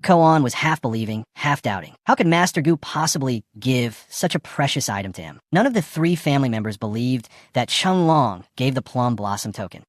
Koan was half believing, half doubting. How could Master Gu possibly give such a precious item to him? None of the three family members believed that Chung Long gave the plum blossom token.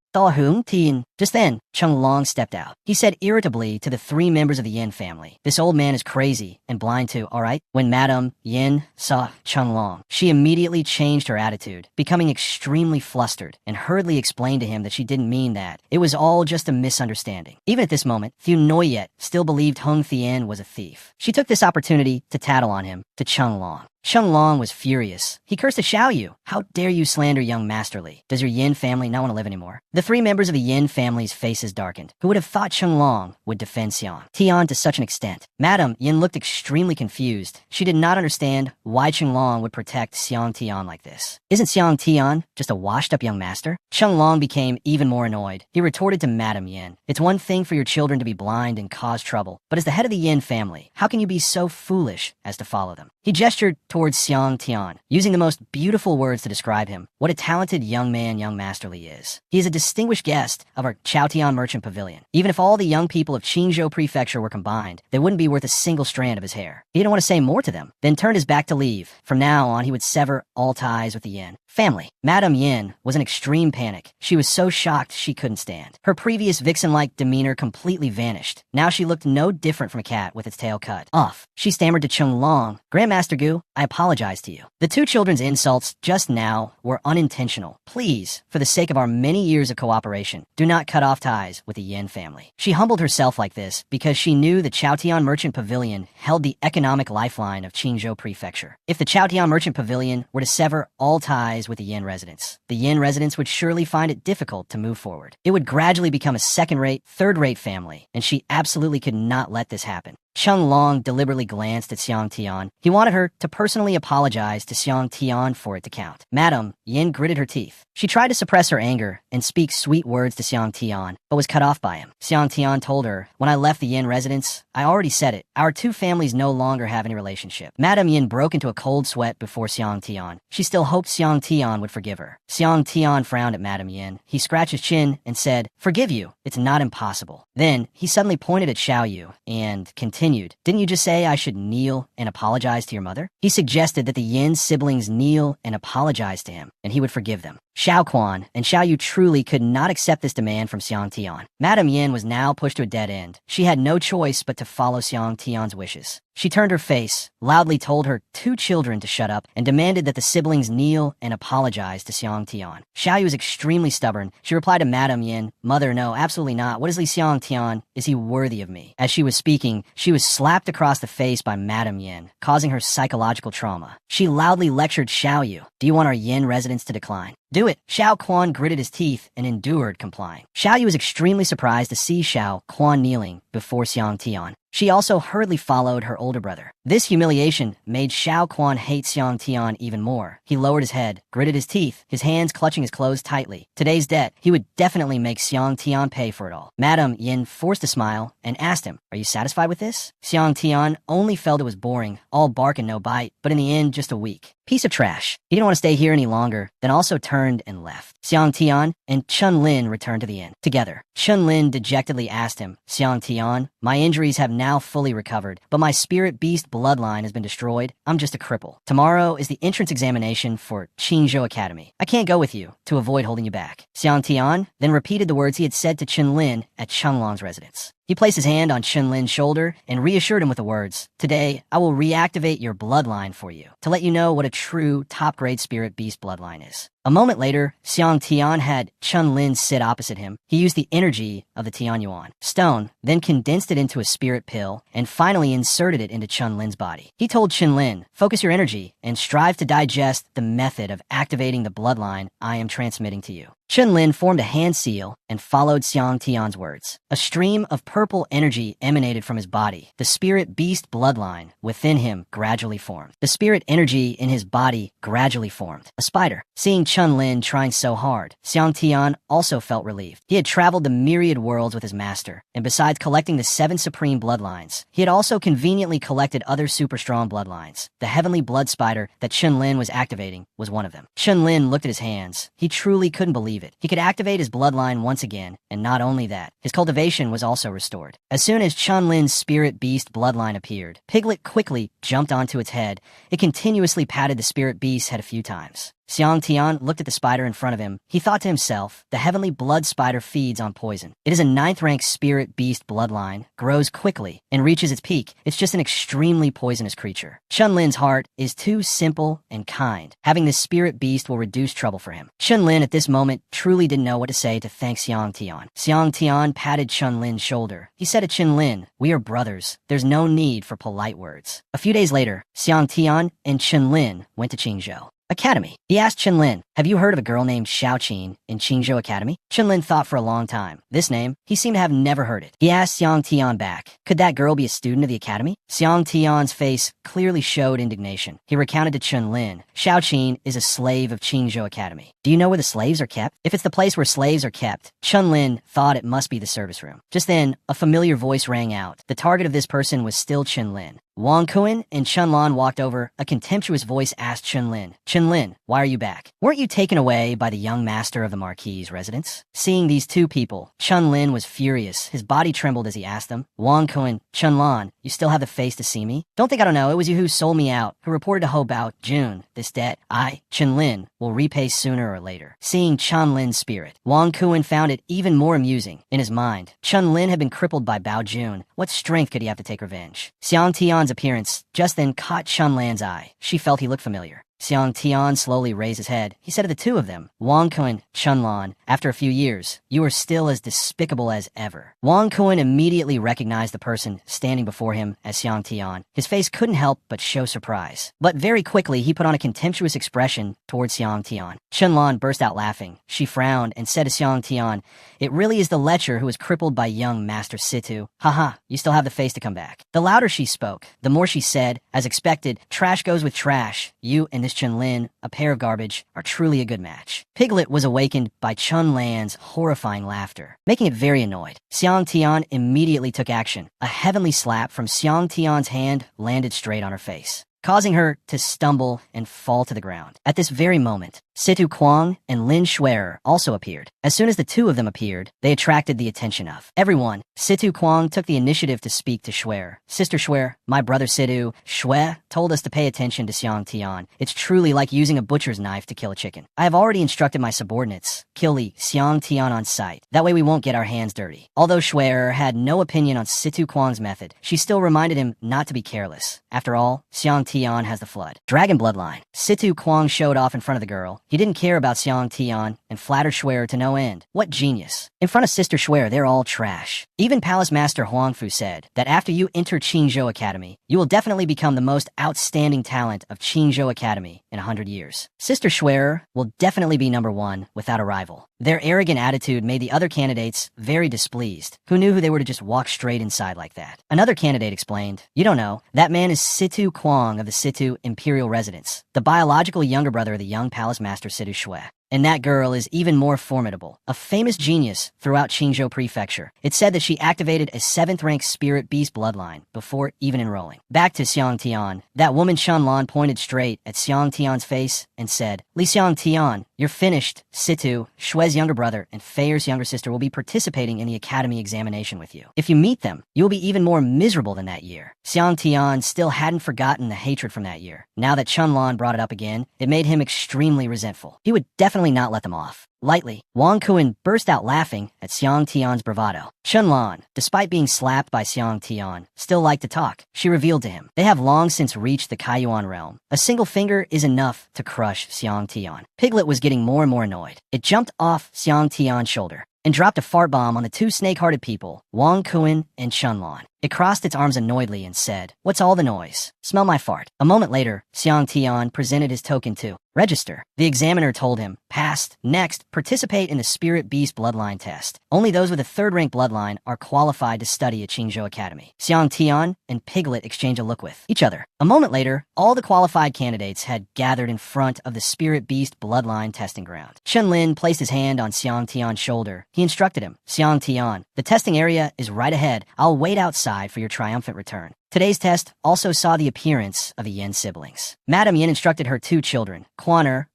Just then, Chung Long stepped out. He said irritably to the three members of the Yin family, "This old man is crazy and blind too, all right?" When Madame Yin saw Chung Long, she immediately changed her attitude, becoming extremely flustered, and hurriedly explained to him that she didn't mean that. It was all just a misunderstanding. Even at this moment, Thieu Noyet still believed Hung Thien was a thief. She took this opportunity to tattle on him, to Chung Long. Chung Long was furious. He cursed at Xiao Yu. "How dare you slander young Master Li? Does your Yin family not want to live anymore?" The three members of the Yin family's faces darkened. Who would have thought Chung Long would defend Xiang Tian to such an extent? Madame Yin looked extremely confused. She did not understand why Chung Long would protect Xiang Tian like this. Isn't Xiang Tian just a washed-up young master? Chung Long became even more annoyed. He retorted to Madame Yin, "It's one thing for your children to be blind and cause trouble, but as the head of the Yin family, how can you be so foolish as to follow them?" He gestured towards Xiang Tian, using the most beautiful words to describe him. What a talented young man young Master Li is. He is a distinguished guest of our Chaotian Merchant Pavilion. Even if all the young people of Qingzhou Prefecture were combined, they wouldn't be worth a single strand of his hair. He didn't want to say more to them, then turned his back to leave. From now on, he would sever all ties with the Yin family. Madame Yin was in extreme panic. She was so shocked she couldn't stand. Her previous vixen-like demeanor completely vanished. Now she looked no different from a cat with its tail cut off. She stammered to Chung Long, "Grandmaster Gu, I apologize to you. The two children's insults just now were unintentional. Please, for the sake of our many years of cooperation, do not cut off ties with the Yin family." She humbled herself like this because she knew the Chaotian Merchant Pavilion held the economic lifeline of Qingzhou Prefecture. If the Chaotian Merchant Pavilion were to sever all ties with the Yin residents, the Yin residents would surely find it difficult to move forward. It would gradually become a second-rate, third-rate family, and she absolutely could not let this happen. Chung Long deliberately glanced at Xiang Tian. He wanted her to personally apologize to Xiang Tian for it to count. Madame Yin gritted her teeth. She tried to suppress her anger and speak sweet words to Xiang Tian, but was cut off by him. Xiang Tian told her, "When I left the Yin residence, I already said it. Our two families no longer have any relationship." Madame Yin broke into a cold sweat before Xiang Tian. She still hoped Xiang Tian would forgive her. Xiang Tian frowned at Madame Yin. He scratched his chin and said, "Forgive you. It's not impossible." Then he suddenly pointed at Xiao Yu and continued, "Didn't you just say I should kneel and apologize to your mother?" He suggested that the Yin siblings kneel and apologize to him, and he would forgive them. Xiao Quan and Xiao Yu truly could not accept this demand from Xiang Tian. Madame Yin was now pushed to a dead end. She had no choice but to follow Xiang Tian's wishes. She turned her face, loudly told her two children to shut up, and demanded that the siblings kneel and apologize to Xiang Tian. Xiao Yu was extremely stubborn. She replied to Madame Yin, "Mother, no, absolutely not. What is Li Xiang Tian? Is he worthy of me?" As she was speaking, she was slapped across the face by Madame Yin, causing her psychological trauma. She loudly lectured Xiao Yu, "Do you want our Yin residents to decline? Do it." Xiao Quan gritted his teeth and endured complying. Xiao Yu was extremely surprised to see Xiao Quan kneeling before Xiang Tian. She also hurriedly followed her older brother. This humiliation made Xiao Quan hate Xiang Tian even more. He lowered his head, gritted his teeth, his hands clutching his clothes tightly. Today's debt, he would definitely make Xiang Tian pay for it all. Madame Yin forced a smile and asked him, "Are you satisfied with this?" Xiang Tian only felt it was boring, all bark and no bite, but in the end, just a week. Piece of trash. He didn't want to stay here any longer, then also turned and left. Xiang Tian and Chun Lin returned to the inn together. Chun Lin dejectedly asked him, "Xiang Tian, my injuries have now fully recovered, but my spirit beast bloodline has been destroyed. I'm just a cripple. Tomorrow is the entrance examination for Qingzhou Academy. I can't go with you to avoid holding you back." Xiang Tian then repeated the words he had said to Chun Lin at Chung Long's residence. He placed his hand on Chun Lin's shoulder and reassured him with the words, "Today, I will reactivate your bloodline for you, to let you know what a true top-grade spirit beast bloodline is." A moment later, Xiang Tian had Chun Lin sit opposite him. He used the energy of the Tianyuan stone, then condensed it into a spirit pill, and finally inserted it into Chun Lin's body. He told Chun Lin, "Focus your energy and strive to digest the method of activating the bloodline I am transmitting to you." Chun Lin formed a hand seal and followed Xiang Tian's words. A stream of purple energy emanated from his body. The spirit beast bloodline within him gradually formed. The spirit energy in his body gradually formed. A spider. Seeing Chun Lin trying so hard, Xiang Tian also felt relieved. He had traveled the myriad worlds with his master, and besides collecting the 7 supreme bloodlines, he had also conveniently collected other super strong bloodlines. The heavenly blood spider that Chun Lin was activating was one of them. Chun Lin looked at his hands. He truly couldn't believe believe it. He could activate his bloodline once again, and not only that, his cultivation was also restored. As soon as Chunlin's spirit beast bloodline appeared, Piglet quickly jumped onto its head. It continuously patted the spirit beast's head a few times. Xiang Tian looked at the spider in front of him. He thought to himself, the heavenly blood spider feeds on poison. It is a 9th-rank spirit beast bloodline, grows quickly, and reaches its peak. It's just an extremely poisonous creature. Chunlin's heart is too simple and kind. Having this spirit beast will reduce trouble for him. Chunlin at this moment truly didn't know what to say to thank Xiang Tian. Xiang Tian patted Chunlin's shoulder. He said to Chunlin, "We are brothers. There's no need for polite words." A few days later, Xiang Tian and Chunlin went to Qingzhou Academy. He asked Chunlin, "Have you heard of a girl named Xiaoqin in Qingzhou Academy?" Chunlin thought for a long time. This name, he seemed to have never heard it. He asked Xiang Tian back, "Could that girl be a student of the academy?" Xiang Tian's face clearly showed indignation. He recounted to Chunlin, "Xiaoqin is a slave of Qingzhou Academy. Do you know where the slaves are kept?" If it's the place where slaves are kept, Chunlin thought it must be the service room. Just then, a familiar voice rang out. The target of this person was still Chunlin. Wang Kuan and Chunlan walked over. A contemptuous voice asked Chunlin, "Chunlin, why are you back? Weren't you taken away by the young master of the Marquis's residence?" Seeing these two people, Chunlin was furious. His body trembled as he asked them, "Wang Kuan, Chunlan, you still have the face to see me? Don't think I don't know. It was you who sold me out, who reported to Ho Bao Jun. This debt, I, Chunlin, will repay sooner or later." Seeing Chunlin's spirit, Wang Kuan found it even more amusing. In his mind, Chunlin had been crippled by Bao Jun. What strength could he have to take revenge? Xiang Tian's appearance just then caught Chunlan's eye. She felt he looked familiar. Xiang Tian slowly raised his head. He said to the two of them, "Wang Kuan, Chunlan, after a few years, you are still as despicable as ever." Wang Kuan immediately recognized the person standing before him as Xiang Tian. His face couldn't help but show surprise. But very quickly, he put on a contemptuous expression towards Xiang Tian. Chunlan burst out laughing. She frowned and said to Xiang Tian, "It really is the lecher who was crippled by young Master Situ. Haha, you still have the face to come back." The louder she spoke, the more she said, as expected, "Trash goes with trash. You and this Chunlin, a pair of garbage, are truly a good match." Piglet was awakened by Chunlan's horrifying laughter, making it very annoyed. Xiang Tian immediately took action. A heavenly slap from Xiang Tian's hand landed straight on her face, causing her to stumble and fall to the ground. At this very moment, Situ Kuang and Lin Shuer also appeared. As soon as the two of them appeared, they attracted the attention of everyone. Situ Kuang took the initiative to speak to Shuer. "Sister Shuer, my brother Situ, Shuer, told us to pay attention to Xiang Tian. It's truly like using a butcher's knife to kill a chicken. I have already instructed my subordinates, kill the Xiang Tian on sight. That way we won't get our hands dirty." Although Shuer had no opinion on Situ Kuang's method, she still reminded him not to be careless. After all, Xiang Tian has the flood. Dragon bloodline. Situ Kuang showed off in front of the girl. He didn't care about Xiang Tian and flattered Shuer to no end. What genius. In front of Sister Shuer, they're all trash. Even Palace Master Huangfu said that after you enter Qingzhou Academy, you will definitely become the most outstanding talent of Qingzhou Academy in 100 years. Sister Shuer will definitely be number one without a rival. Their arrogant attitude made the other candidates very displeased. Who knew who they were to just walk straight inside like that? Another candidate explained, "You don't know. That man is Situ Kuang of the Situ Imperial Residence, the biological younger brother of the young Palace Master Situ Shui. And that girl is even more formidable, a famous genius throughout Qingzhou Prefecture. It's said that she activated a 7th-rank spirit beast bloodline before even enrolling." Back to Xiang Tian, that woman Chunlan pointed straight at Xiang Tian's face and said, "Li Xiang Tian, you're finished. Situ, Shue's younger brother, and Feier's younger sister will be participating in the academy examination with you. If you meet them, you'll be even more miserable than that year." Xiang Tian still hadn't forgotten the hatred from that year. Now that Chunlan brought it up again, it made him extremely resentful. He would definitely not let them off lightly. Wang Kuan burst out laughing at Xiang Tian's bravado. Chunlan, despite being slapped by Xiang Tian, still liked to talk. She revealed to him, they have long since reached the Kaiyuan realm. A single finger is enough to crush Xiang Tian. Piglet was getting more and more annoyed. It jumped off Xiang Tian's shoulder and dropped a fart bomb on the two snake-hearted people, Wang Kuan and Chunlan. It crossed its arms annoyedly and said, "What's all the noise? Smell my fart." A moment later, Xiang Tian presented his token to register. The examiner told him, "Passed. Next, participate in the Spirit Beast Bloodline test. Only those with a 3rd-rank bloodline are qualified to study at Qingzhou Academy." Xiang Tian and Piglet exchanged a look with each other. A moment later, all the qualified candidates had gathered in front of the Spirit Beast Bloodline testing ground. Chunlin placed his hand on Xiang Tian's shoulder. He instructed him, "Xiang Tian, the testing area is right ahead. I'll wait outside for your triumphant return." Today's test also saw the appearance of the Yin siblings. Madam Yin instructed her two children, Quan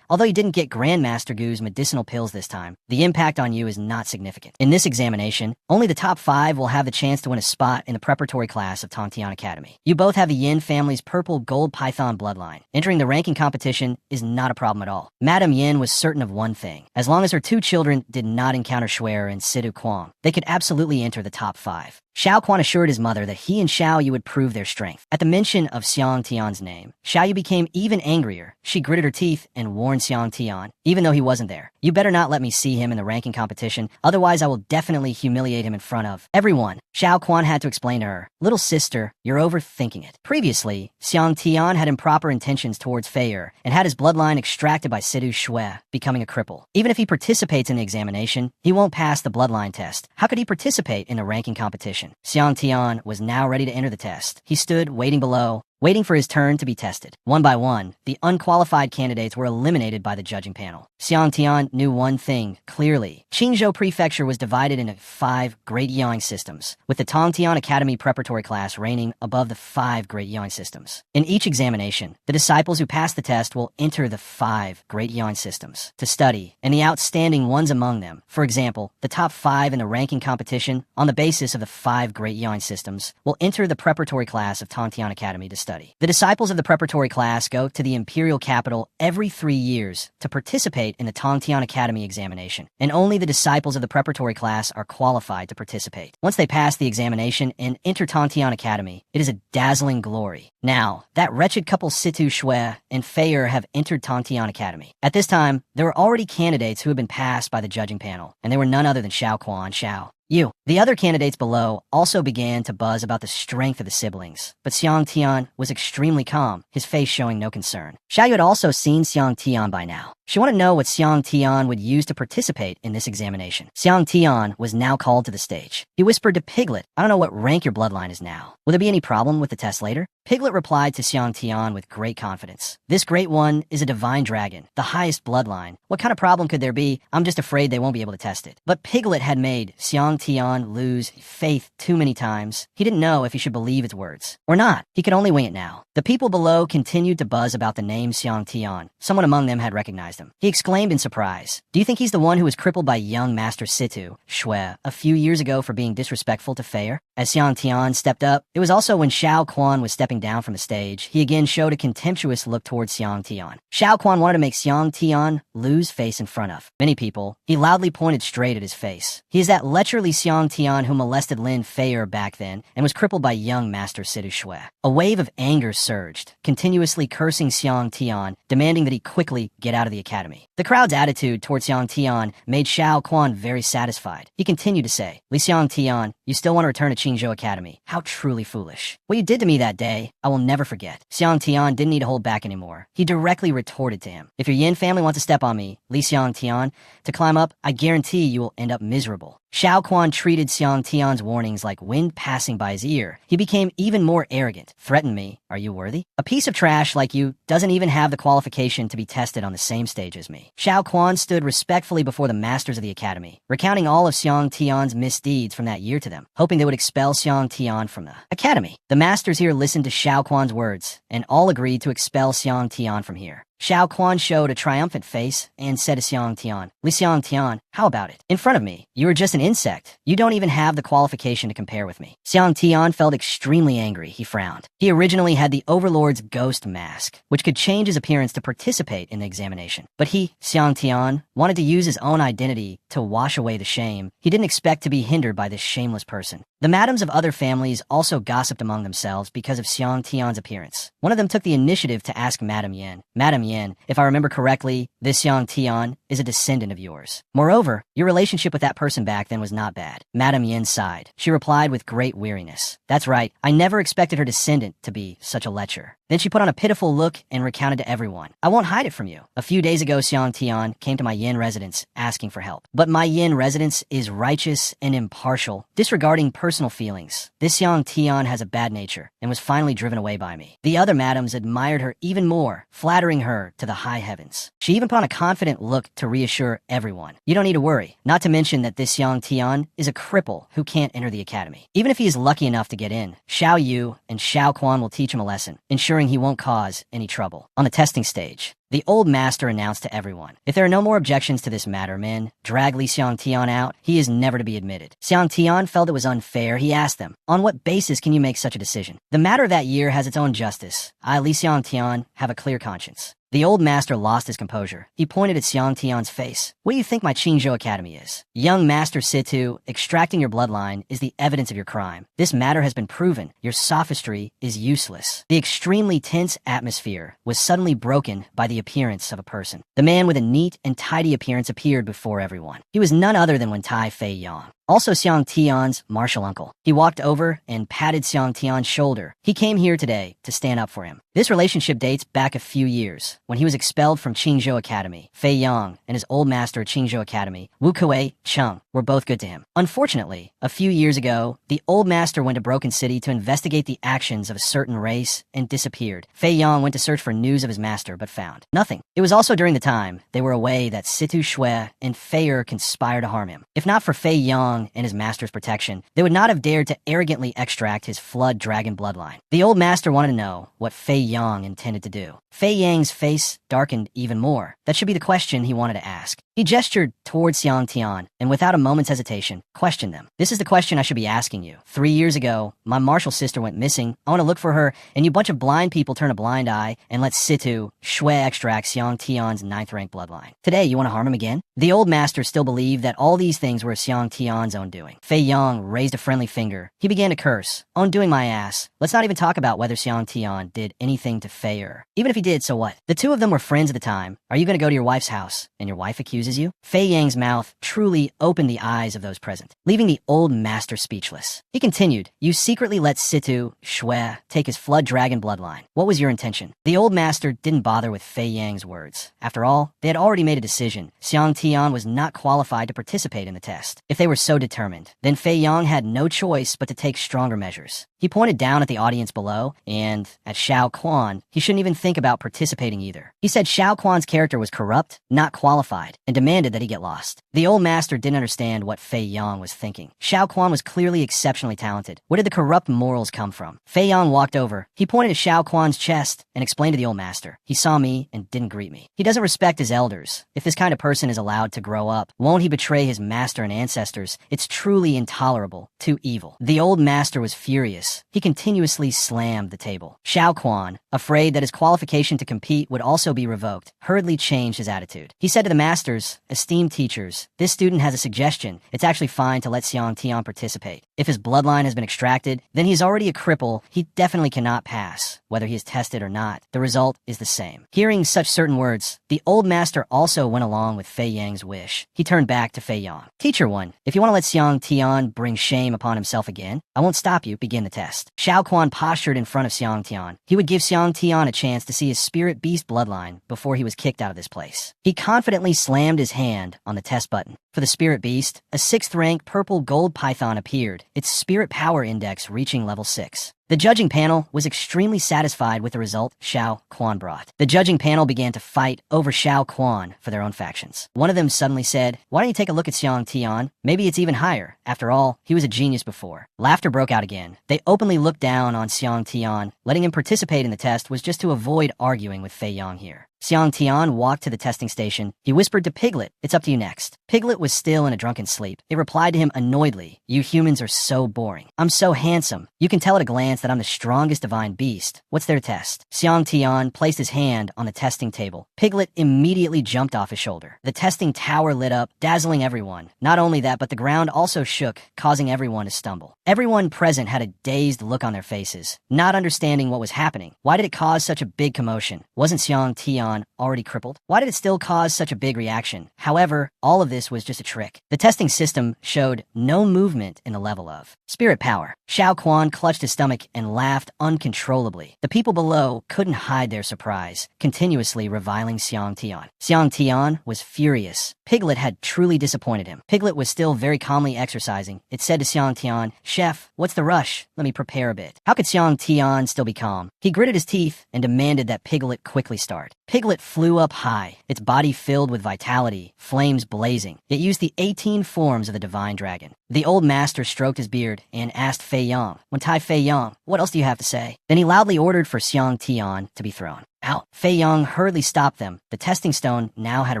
although you didn't get Grandmaster Gu's medicinal pills this time, the impact on you is not significant. In this examination, only the top 5 will have the chance to win a spot in the preparatory class of Tongtian Academy. You both have the Yin family's purple gold python bloodline. Entering the ranking competition is not a problem at all. Madam Yin was certain of one thing. As long as her two children did not encounter Shuer and Sidu Kwang, they could absolutely enter the top 5. Xiao Quan assured his mother that he and Xiao Yu would prove their strength. At the mention of Xiang Tian's name, Xiao Yu became even angrier. She gritted her teeth and warned Xiang Tian, even though he wasn't there, "You better not let me see him in the ranking competition, otherwise I will definitely humiliate him in front of everyone." Xiao Quan had to explain to her, "Little sister, you're overthinking it." Previously, Xiang Tian had improper intentions towards Feier and had his bloodline extracted by Sidu Shui, becoming a cripple. Even if he participates in the examination, he won't pass the bloodline test. How could he participate in the ranking competition? Xiang Tian was now ready to enter the test. He stood waiting below, waiting for his turn to be tested. One by one, the unqualified candidates were eliminated by the judging panel. Xiang Tian knew one thing clearly. Qingzhou Prefecture was divided into 5 Great Yang systems, with the Tongtian Academy preparatory class reigning above the 5 Great Yang systems. In each examination, the disciples who pass the test will enter the 5 Great Yang systems to study, and the outstanding ones among them, for example, the top 5 in the ranking competition on the basis of the 5 Great Yang systems, will enter the preparatory class of Tongtian Academy to study. The disciples of the preparatory class go to the imperial capital every 3 years to participate in the Tongtian Academy examination, and only the disciples of the preparatory class are qualified to participate. Once they pass the examination and enter Tongtian Academy, it is a dazzling glory. Now, that wretched couple Situ Shui and Feier have entered Tongtian Academy. At this time, there were already candidates who had been passed by the judging panel, and they were none other than Xiao Quan, Xiao Yu. The other candidates below also began to buzz about the strength of the siblings, but Xiang Tian was extremely calm, his face showing no concern. Xiao Yu had also seen Xiang Tian by now. She wanted to know what Xiang Tian would use to participate in this examination. Xiang Tian was now called to the stage. He whispered to Piglet, "I don't know what rank your bloodline is now. Will there be any problem with the test later?" Piglet replied to Xiang Tian with great confidence. "This great one is a divine dragon, the highest bloodline. What kind of problem could there be? I'm just afraid they won't be able to test it." But Piglet had made Xiang Tian lose faith too many times. He didn't know if he should believe its words or not. He could only wing it now. The people below continued to buzz about the name Xiang Tian. Someone among them had recognized him. He exclaimed in surprise, "Do you think he's the one who was crippled by young Master Situ Shui a few years ago for being disrespectful to Feier?" As Xiang Tian stepped up, it was also when Xiao Quan was stepping down from the stage. He again showed a contemptuous look towards Xiang Tian. Xiao Quan wanted to make Xiang Tian lose face in front of many people. He loudly pointed straight at his face. "He is that lecherly Xiang Tian who molested Lin Feier back then and was crippled by young Master Situ Shui." A wave of anger surged, continuously cursing Xiang Tian, demanding that he quickly get out of the academy. The crowd's attitude towards Xiang Tian made Xiao Quan very satisfied. He continued to say, "Li Xiang Tian, you still want to return to Qingzhou Academy. How truly foolish. What you did to me that day, I will never forget." Xiang Tian didn't need to hold back anymore. He directly retorted to him, "If your Yin family wants to step on me, Li Xiang Tian, to climb up, I guarantee you will end up miserable." Xiao Quan treated Xiang Tian's warnings like wind passing by his ear. He became even more arrogant. "Threaten me? Are you worthy? A piece of trash like you doesn't even have the qualification to be tested on the same stage as me." Xiao Quan stood respectfully before the masters of the academy, recounting all of Xiang Tian's misdeeds from that year to them, hoping they would expel Xiang Tian from the academy. The masters here listened to Xiao Quan's words, and all agreed to expel Xiang Tian from here. Xiao Quan showed a triumphant face and said to Xiang Tian, "Li Xiang Tian, how about it? In front of me, you are just an insect. You don't even have the qualification to compare with me." Xiang Tian felt extremely angry. He frowned. He originally had the Overlord's ghost mask, which could change his appearance to participate in the examination. But he, Xiang Tian, wanted to use his own identity to wash away the shame. He didn't expect to be hindered by this shameless person. The madams of other families also gossiped among themselves because of Xiang Tian's appearance. One of them took the initiative to ask Madam Yin, "Madam Yin, if I remember correctly, this Xiang Tian is a descendant of yours. Moreover, your relationship with that person back then was not bad." Madam Yin sighed. She replied with great weariness, "That's right. I never expected her descendant to be such a lecher." Then she put on a pitiful look and recounted to everyone, "I won't hide it from you. A few days ago, Xiang Tian came to my Yin residence asking for help. But my Yin residence is righteous and impartial, disregarding personal feelings. This Xiang Tian has a bad nature and was finally driven away by me." The other madams admired her even more, flattering her to the high heavens. She even put on a confident look to reassure everyone. You don't need to worry, not to mention that this Xiang Tian is a cripple who can't enter the academy. Even if he is lucky enough to get in, Xiao Yu and Xiao Quan will teach him a lesson, ensuring he won't cause any trouble. On the testing stage, the old master announced to everyone, if there are no more objections to this matter, men, drag Li Xiangtian out. He is never to be admitted. Xiangtian felt it was unfair. He asked them, on what basis can you make such a decision? The matter of that year has its own justice. I, Li Xiangtian, have a clear conscience. The old master lost his composure. He pointed at Xiangtian's face. What do you think my Qingzhou Academy is? Young Master Situ, extracting your bloodline is the evidence of your crime. This matter has been proven. Your sophistry is useless. The extremely tense atmosphere was suddenly broken by the appearance of a person. The man with a neat and tidy appearance appeared before everyone. He was none other than Tai Fei Yang, also Xiang Tian's martial uncle. He walked over and patted Xiang Tian's shoulder. He came here today to stand up for him. This relationship dates back a few years, when he was expelled from Qingzhou Academy. Fei Yang and his old master at Qingzhou Academy, Wu Kuei Cheng, were both good to him. Unfortunately, a few years ago, the old master went to Broken City to investigate the actions of a certain race and disappeared. Fei Yang went to search for news of his master, but found nothing. It was also during the time they were away that Situ Shui and Fei Er conspired to harm him. If not for Fei Yang and his master's protection, they would not have dared to arrogantly extract his flood dragon bloodline. The old master wanted to know what Fei Yang intended to do. Fei Yang's face darkened even more. That should be the question he wanted to ask. He gestured towards Xiang Tian and without a moment's hesitation, questioned them. This is the question I should be asking you. 3 years ago, my martial sister went missing. I want to look for her, and you bunch of blind people turn a blind eye and let Situ Shui extract Xiang Tian's 9th rank bloodline. Today, you want to harm him again? The old master still believed that all these things were Xiang Tian's own doing. Fei Yang raised a friendly finger. He began to curse. On doing my ass. Let's not even talk about whether Xiang Tian did anything to Fei Er. Even if he did, so what? The two of them were friends at the time. Are you going to go to your wife's house and your wife accuses you? Fei Yang's mouth truly opened the eyes of those present, leaving the old master speechless. He continued, you secretly let Situ Shui take his flood dragon bloodline. What was your intention? The old master didn't bother with Fei Yang's words. After all, they had already made a decision. Xiang Tian was not qualified to participate in the test. If they were so determined, then Fei Yang had no choice but to take stronger measures. He pointed down at the audience below, and at Xiao Quan, he shouldn't even think about participating either. He said Xiao Quan's character was corrupt, not qualified, and demanded that he get lost. The old master didn't understand what Fei Yang was thinking. Xiao Quan was clearly exceptionally talented. Where did the corrupt morals come from? Fei Yang walked over. He pointed to Xiao Quan's chest and explained to the old master. He saw me and didn't greet me. He doesn't respect his elders. If this kind of person is allowed to grow up, won't he betray his master and ancestors? It's truly intolerable. Too evil. The old master was furious. He continuously slammed the table. Xiao Quan, afraid that his qualification to compete would also be revoked, hurriedly changed his attitude. He said to the masters, esteemed teachers, this student has a suggestion. It's actually fine to let Xiang Tian participate. If his bloodline has been extracted, then he's already a cripple. He definitely cannot pass. Whether he is tested or not, the result is the same. Hearing such certain words, the old master also went along with Fei Yang's wish. He turned back to Fei Yang. Teacher 1, if you want to let Xiang Tian bring shame upon himself again, I won't stop you. Begin the test. Xiao Quan postured in front of Xiang Tian. He would give Xiang Tian a chance to see his spirit beast bloodline before he was kicked out of this place. He confidently slammed his hand on the test button. For the spirit beast, a 6th rank purple gold python appeared, its spirit power index reaching level 6. The judging panel was extremely satisfied with the result Xiao Quan brought. The judging panel began to fight over Xiao Quan for their own factions. One of them suddenly said, why don't you take a look at Xiang Tian? Maybe it's even higher. After all, he was a genius before. Laughter broke out again. They openly looked down on Xiang Tian. Letting him participate in the test was just to avoid arguing with Fei Yang here. Xiang Tian walked to the testing station. He whispered to Piglet, it's up to you next. Piglet was still in a drunken sleep. It replied to him annoyedly, you humans are so boring. I'm so handsome. You can tell at a glance that I'm the strongest divine beast. What's their test? Xiang Tian placed his hand on the testing table. Piglet immediately jumped off his shoulder. The testing tower lit up, dazzling everyone. Not only that, but the ground also shook, causing everyone to stumble. Everyone present had a dazed look on their faces, not understanding what was happening. Why did it cause such a big commotion? Wasn't Xiang Tian already crippled? Why did it still cause such a big reaction? However, all of this was just a trick. The testing system showed no movement in the level of spirit power. Xiao Quan clutched his stomach and laughed uncontrollably. The people below couldn't hide their surprise, continuously reviling Xiang Tian. Xiang Tian was furious. Piglet had truly disappointed him. Piglet was still very calmly exercising. It said to Xiang Tian, Chef, what's the rush? Let me prepare a bit. How could Xiang Tian still be calm? He gritted his teeth and demanded that Piglet quickly start. Piglet piglet flew up high, its body filled with vitality, flames blazing. It used the 18 forms of the divine dragon. The old master stroked his beard and asked Fei Yang, "When Tai Fei Yang, what else do you have to say?" Then he loudly ordered for Xiang Tian to be thrown out. Fei Yang hurriedly stopped them. The testing stone now had a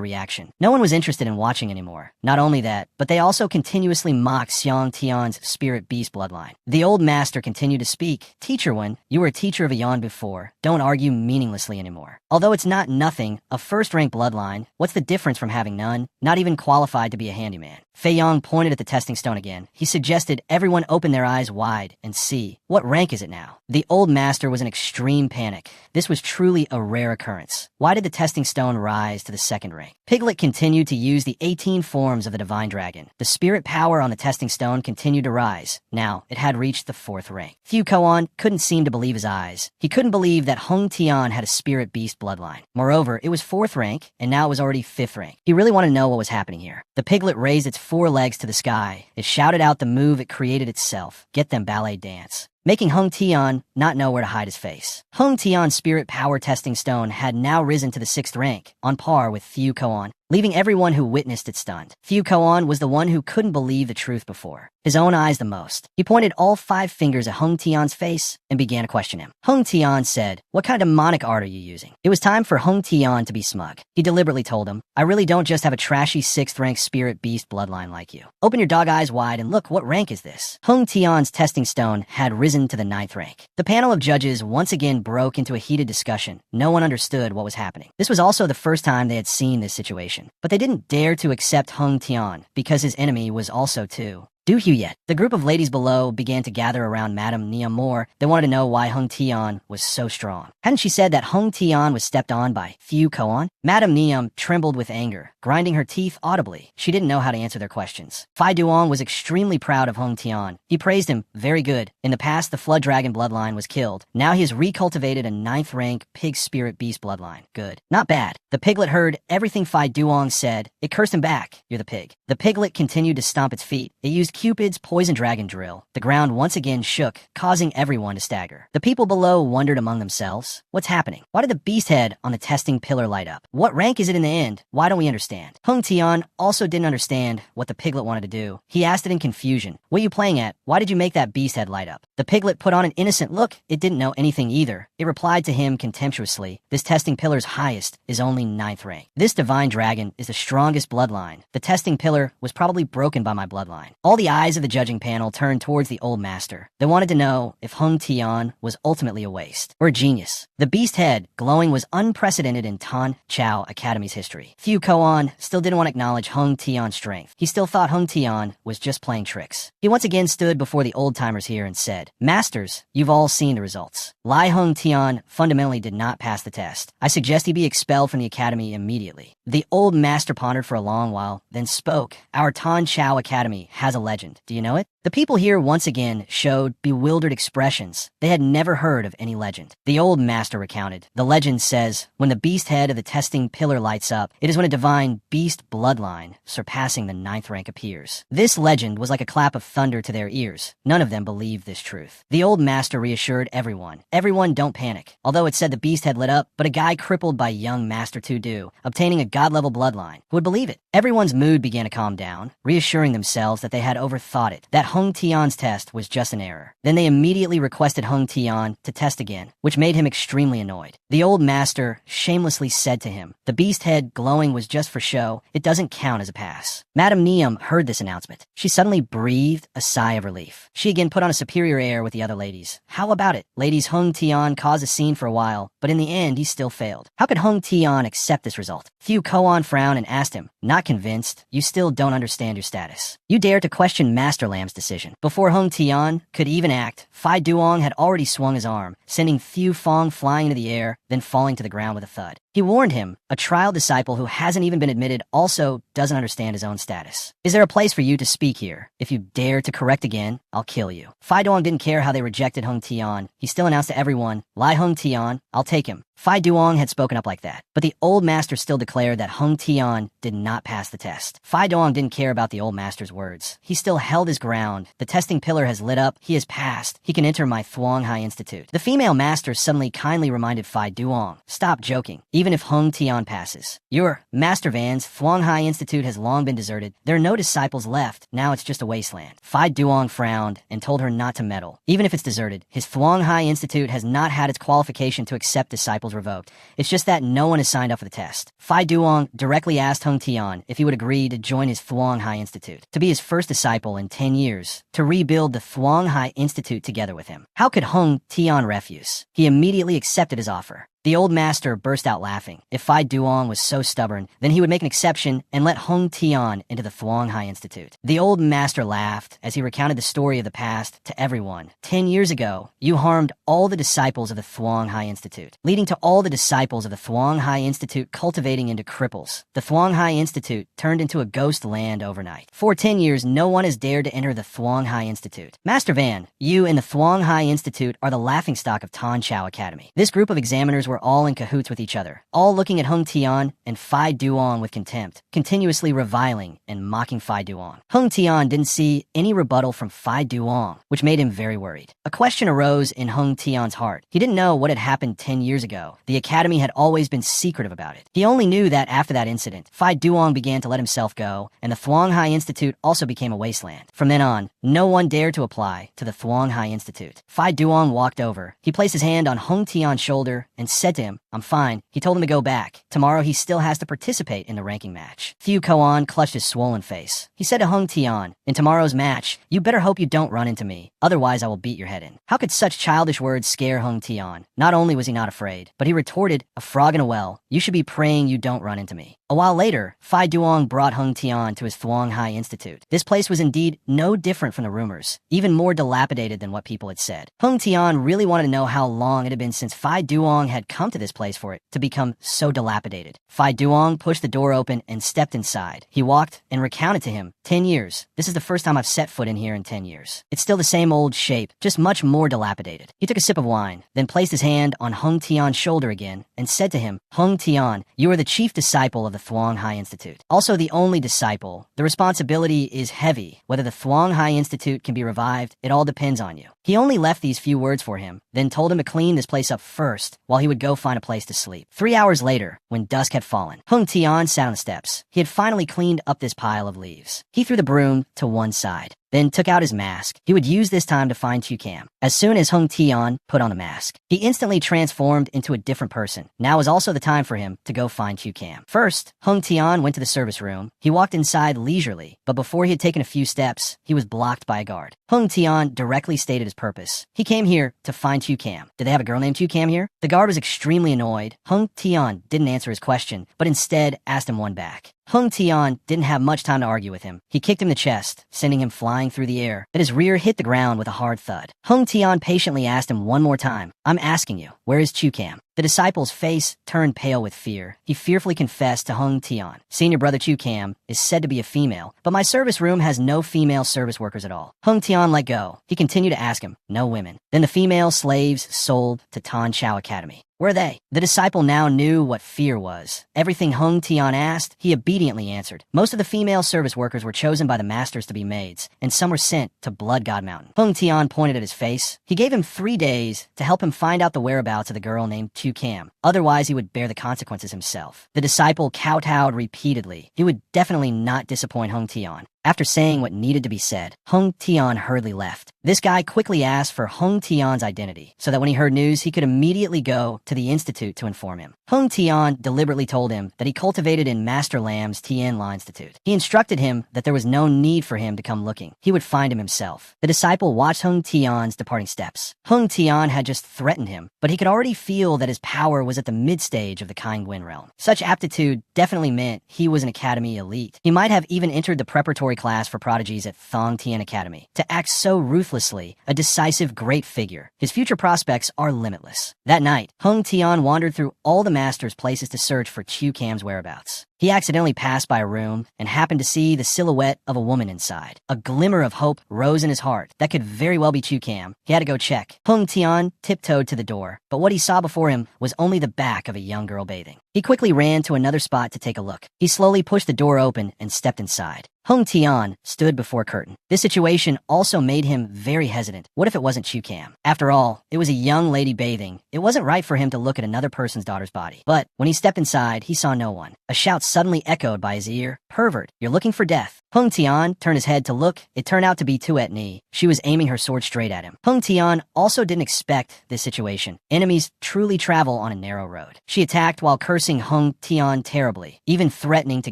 reaction. No one was interested in watching anymore. Not only that, but they also continuously mocked Xiang Tian's spirit beast bloodline. The old master continued to speak. "Teacher Wen, you were a teacher of a Yan before. Don't argue meaninglessly anymore. Although it's not nothing, a first-rank bloodline, what's the difference from having none? Not even qualified to be a handyman." Fei Yang pointed at the testing stone again. He suggested everyone open their eyes wide and see. What rank is it now? The old master was in extreme panic. This was truly a rare occurrence. Why did the testing stone rise to the second rank? Piglet continued to use the 18 forms of the divine dragon. The spirit power on the testing stone continued to rise. Now, it had reached the 4th rank. Fu Koan couldn't seem to believe his eyes. He couldn't believe that Hung Tian had a spirit beast bloodline. Moreover, it was 4th rank, and now it was already 5th rank. He really wanted to know what was happening here. The piglet raised its 4 legs to the sky. It shouted out the move it created itself. Get them ballet dance. Making Hung Tian not know where to hide his face. Hung Tian's spirit power testing stone had now risen to the 6th rank, on par with Fu Koan, leaving everyone who witnessed it stunned. Fu Koan was the one who couldn't believe the truth before. His own eyes the most. He pointed all 5 fingers at Hung Tian's face and began to question him. Hung Tian said, "What kind of demonic art are you using?" It was time for Hung Tian to be smug. He deliberately told him, "I really don't just have a trashy 6th rank spirit beast bloodline like you. Open your dog eyes wide and look, what rank is this?" Hung Tian's testing stone had risen to the 9th rank. The panel of judges once again broke into a heated discussion. No one understood what was happening. This was also the first time they had seen this situation. But they didn't dare to accept Hung Tian because his enemy was also too. Do you yet? The group of ladies below began to gather around Madame Nia more. They wanted to know why Hung Tian was so strong. Hadn't she said that Hung Tian was stepped on by Fu Koan? Madame Niam trembled with anger, grinding her teeth audibly. She didn't know how to answer their questions. Phai Duong was extremely proud of Hung Tian. He praised him. Very good. In the past, the Flood Dragon bloodline was killed. Now he has recultivated a 9th rank pig spirit beast bloodline. Good. Not bad. The piglet heard everything Phai Duong said. It cursed him back. You're the pig. The piglet continued to stomp its feet. It used Cupid's poison dragon drill. The ground once again shook, causing everyone to stagger. The people below wondered among themselves, what's happening? Why did the beast head on the testing pillar light up? What rank is it in the end? Why don't we understand? Hung Tian also didn't understand what the piglet wanted to do. He asked it in confusion. What are you playing at? Why did you make that beast head light up? The piglet put on an innocent look. It didn't know anything either. It replied to him contemptuously, this testing pillar's highest is only 9th rank. This divine dragon is the strongest bloodline. The testing pillar was probably broken by my bloodline. All the eyes of the judging panel turned towards the old master. They wanted to know if Hung Tian was ultimately a waste or a genius. The beast head glowing was unprecedented in Tan Chao Academy's history. Fu Koan still didn't want to acknowledge Hung Tian's strength. He still thought Hung Tian was just playing tricks. He once again stood before the old-timers here and said, Masters, you've all seen the results. Lai Hung Tian fundamentally did not pass the test. I suggest he be expelled from the academy immediately. The old master pondered for a long while, then spoke. Our Tan Chao Academy has a legend. Do you know it? The people here once again showed bewildered expressions. They had never heard of any legend. The old master recounted. The legend says, when the beast head of the testing pillar lights up, it is when a divine beast bloodline surpassing the 9th rank appears. This legend was like a clap of thunder to their ears. None of them believed this truth. The old master reassured everyone. Everyone don't panic. Although it said the beast had lit up, but a guy crippled by young Master To-Do, obtaining a god-level bloodline, who would believe it? Everyone's mood began to calm down, reassuring themselves that they had overthought it, that Hung Tian's test was just an error. Then they immediately requested Hung Tian to test again, which made him extremely annoyed. The old master shamelessly said to him, the beast head glowing was just for show. It doesn't count as a pass. Madame Niam heard this announcement. She suddenly breathed a sigh of relief. She again put on a superior air with the other ladies. How about it? Ladies, Hung Tian caused a scene for a while, but in the end he still failed. How could Hung Tian accept this result? Fu Koan frowned and asked him, not convinced, you still don't understand your status. You dare to question Master Lamb's decision. Before Hung Tian could even act, Phai Duong had already swung his arm, sending Fu Fong flying into the air, then falling to the ground with a thud. He warned him, a trial disciple who hasn't even been admitted also doesn't understand his own status. Is there a place for you to speak here? If you dare to correct again, I'll kill you. Phai Duong didn't care how they rejected Hung Tian. He still announced to everyone, Lai Hung Tian, I'll take him. Phai Duong had spoken up like that, but the old master still declared that Hung Tian did not pass the test. Phai Duong didn't care about the old master's words. He still held his ground. The testing pillar has lit up. He has passed. He can enter my Thuong Hai Institute. The female master suddenly kindly reminded Phai Duong, stop joking. Even even if Hung Tian passes. Your Master Van's Thuong Hai Institute has long been deserted. There are no disciples left. Now it's just a wasteland. Phi Duong frowned and told her not to meddle. Even if it's deserted, his Thuong Hai Institute has not had its qualification to accept disciples revoked. It's just that no one has signed up for the test. Phi Duong directly asked Hung Tian if he would agree to join his Thuong Hai Institute, to be his first disciple in 10 years, to rebuild the Thuong Hai Institute together with him. How could Hung Tian refuse? He immediately accepted his offer. The old master burst out laughing. If Phi Duong was so stubborn, then he would make an exception and let Hung Tian into the Thuong Hai Institute. The old master laughed as he recounted the story of the past to everyone. 10 years ago, you harmed all the disciples of the Thuong Hai Institute, leading to all the disciples of the Thuong Hai Institute cultivating into cripples. The Thuong Hai Institute turned into a ghost land overnight. For 10 years, no one has dared to enter the Thuong Hai Institute. Master Van, you and the Thuong Hai Institute are the laughingstock of Tan Chao Academy. This group of examiners were all in cahoots with each other, all looking at Hung Tian and Phi Duong with contempt, continuously reviling and mocking Phi Duong. Hung Tian didn't see any rebuttal from Phi Duong, which made him very worried. A question arose in Hung Tian's heart. He didn't know what had happened 10 years ago. The academy had always been secretive about it. He only knew that after that incident, Phi Duong began to let himself go, and the Thuong Hai Institute also became a wasteland. From then on, no one dared to apply to the Thuong Hai Institute. Phi Duong walked over. He placed his hand on Hung Tian's shoulder and said to him, "I'm fine." He told him to go back. Tomorrow he still has to participate in the ranking match. Thieu Koan clutched his swollen face. He said to Hung Tian, "In tomorrow's match, you better hope you don't run into me. Otherwise I will beat your head in." How could such childish words scare Hung Tian? Not only was he not afraid, but he retorted, "A frog in a well. You should be praying you don't run into me." A while later, Phi Duong brought Hung Tian to his Thuong Hai Institute. This place was indeed no different from the rumors, even more dilapidated than what people had said. Hung Tian really wanted to know how long it had been since Phi Duong had come to this place for it to become so dilapidated. Phi Duong pushed the door open and stepped inside. He walked and recounted to him, 10 years. This is the first time I've set foot in here in 10 years. It's still the same old shape, just much more dilapidated. He took a sip of wine, then placed his hand on Hung Tian's shoulder again and said to him, "Hung Tian, you are the chief disciple of the Thuong Hai Institute. Also the only disciple. The responsibility is heavy. Whether the Thuong Hai Institute can be revived, it all depends on you." He only left these few words for him, then told him to clean this place up first while he would go find a place to sleep. 3 hours later, when dusk had fallen, Hung Tian sat on the steps. He had finally cleaned up this pile of leaves. He threw the broom to one side, then took out his mask. He would use this time to find Chu Cam. As soon as Hung Tian put on the mask, he instantly transformed into a different person. Now was also the time for him to go find Chu Cam. First, Hung Tian went to the service room. He walked inside leisurely, but before he had taken a few steps, he was blocked by a guard. Hung Tian directly stated his purpose. He came here to find Chu Cam. Did they have a girl named Chu Cam here? The guard was extremely annoyed. Hung Tian didn't answer his question, but instead asked him one back. Hung Tian didn't have much time to argue with him. He kicked him in the chest, sending him flying through the air. Then his rear hit the ground with a hard thud. Hung Tian patiently asked him one more time, "I'm asking you, where is Chu Cam?" The disciple's face turned pale with fear. He fearfully confessed to Hung Tian, "Senior brother Chu Cam is said to be a female, but my service room has no female service workers at all." Hung Tian let go. He continued to ask him, "No women." Then the female slaves sold to Tan Chao Academy. Where are they? The disciple now knew what fear was. Everything Hung Tian asked, he obediently answered. Most of the female service workers were chosen by the masters to be maids, and some were sent to Blood God Mountain. Hung Tian pointed at his face. He gave him 3 days to help him find out the whereabouts of the girl named Chu Cam. Otherwise, he would bear the consequences himself. The disciple kowtowed repeatedly. He would definitely not disappoint Hung Tian. After saying what needed to be said, Hung Tian hurriedly left. This guy quickly asked for Hung Tian's identity, so that when he heard news, he could immediately go to the institute to inform him. Hung Tian deliberately told him that he cultivated in Master Lam's Tien La Institute. He instructed him that there was no need for him to come looking. He would find him himself. The disciple watched Hung Tian's departing steps. Hung Tian had just threatened him, but he could already feel that his power was at the mid-stage of the Kaingwin realm. Such aptitude definitely meant he was an academy elite. He might have even entered the preparatory class for prodigies at Thong Tien Academy. To act so ruthlessly, a decisive great figure. His future prospects are limitless. That night, Hung Tian wandered through all the master's places to search for Chu Cam's whereabouts. He accidentally passed by a room and happened to see the silhouette of a woman inside. A glimmer of hope rose in his heart. That could very well be Chu Cam. He had to go check. Hung Tian tiptoed to the door, but what he saw before him was only the back of a young girl bathing. He quickly ran to another spot to take a look. He slowly pushed the door open and stepped inside. Hung Tian stood before a curtain. This situation also made him very hesitant. What if it wasn't Chu Cam? After all, it was a young lady bathing. It wasn't right for him to look at another person's daughter's body. But when he stepped inside, he saw no one. A shout suddenly echoed by his ear. "Pervert, you're looking for death." Hung Tian turned his head to look. It turned out to be Tuet Ni. She was aiming her sword straight at him. Hung Tian also didn't expect this situation. Enemies truly travel on a narrow road. She attacked while cursing Hung Tian terribly, even threatening to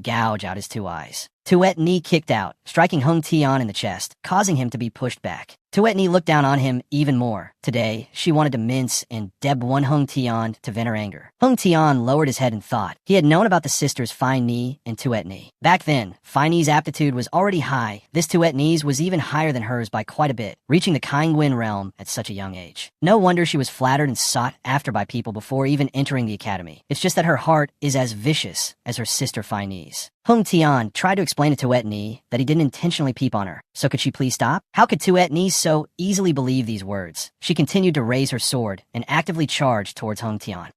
gouge out his 2 eyes. Tuet Ni kicked out, striking Hung Tian in the chest, causing him to be pushed back. Tuet Ni looked down on him even more. Today, she wanted to mince and deb one Hung Tian to vent her anger. Hung Tian lowered his head in thought. He had known about the sisters Fine Ni and Tuet Ni. Back then, Fine Ni's aptitude was already high. This Tuet Ni's was even higher than hers by quite a bit, reaching the Kaingwin realm at such a young age. No wonder she was flattered and sought after by people before even entering the academy. It's just that her heart is as vicious as her sister Fine Ni's. Hung Tian tried to explain to Tuet Ni that he didn't intentionally peep on her. So could she please stop? How could Tuet Ni so easily believe these words? She continued to raise her sword and actively charged towards Hung Tian.